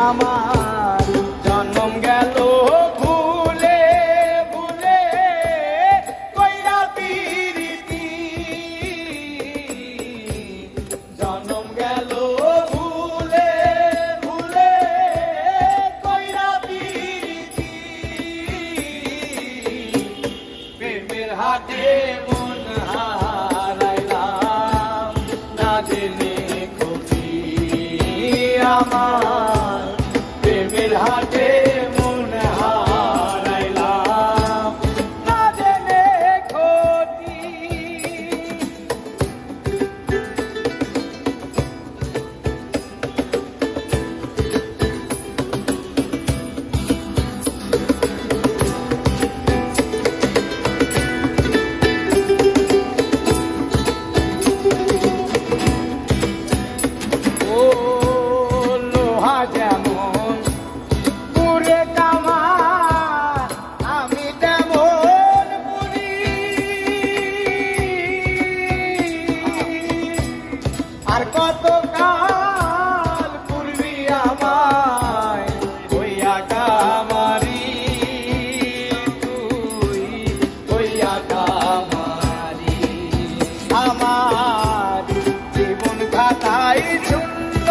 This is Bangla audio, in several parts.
আমার জন্ম গেল ভুলে ভুলে কইরা পিরিতি জন্ম গেল ভুলে ভুলে কইরা পিরিতি প্রেমের হাতে মন হারাইলাম না জেনে ক্ষতি আমার প্রেমের হাতে মন হারাইলাম না জেনে ক্ষতি ও লোহা যেমন পুরে কামা আমি তেমন পুরি আর কত কাল পূর্বি আমায় হইয়া কামারি তুই হইয়া কামারি আমার জীবন খাতায় শূন্য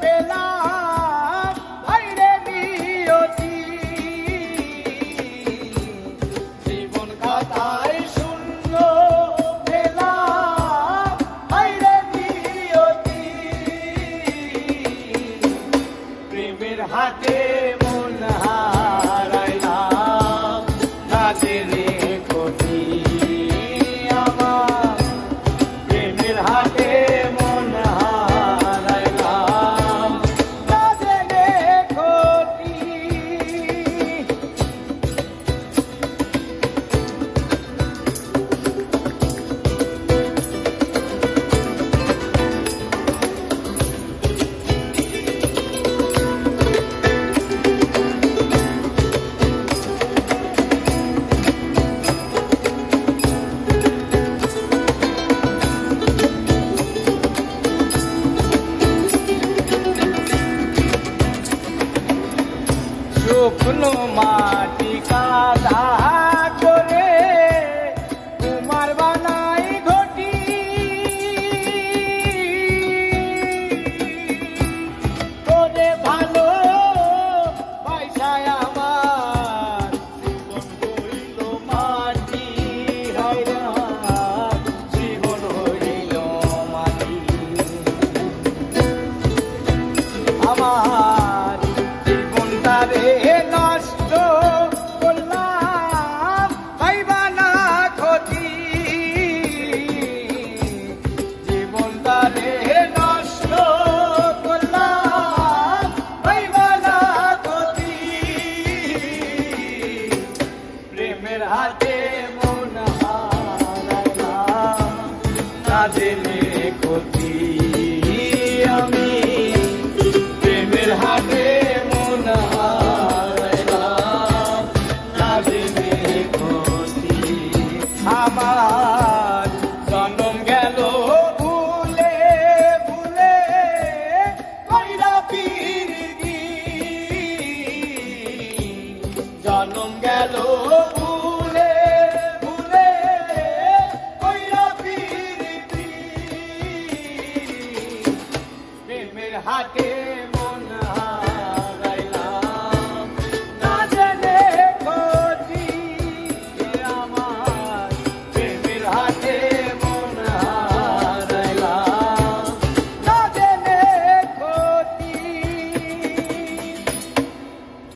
পেলাম ভাইরে নিয়তি জীবন খাতায় শূন্য পেলাম ভাইরে নিয়তি প্রেমের হাতে মন হারাইলাম না জেনে ক্ষতি আমার প্রেমের হাতে মন হারাইলাম না জেনে ক্ষতি শুকনো মাটি কাদা করে কুমার বানাই ঘটি করে ভালো পয়সায় আমার জীবন হইল মাটি হইরান জীবন হইল মাটি আমার জীবনটারে নষ্ট করলাম পাইবা না ক্ষতি জীবনটারে নষ্ট করলাম পাইবা না ক্ষতি প্রেমের হাতে মন হারাইলাম না জেনে ক্ষতি আমি প্রেমের হাতে মন হারাইলাম না জেনে ক্ষতি আমার জন্ম গেল ভুলে ভুলে কইরা পিরিতি জন্ম গেল ভুলে ভুলে কইরা পিরিতি প্রেমের হাতে মন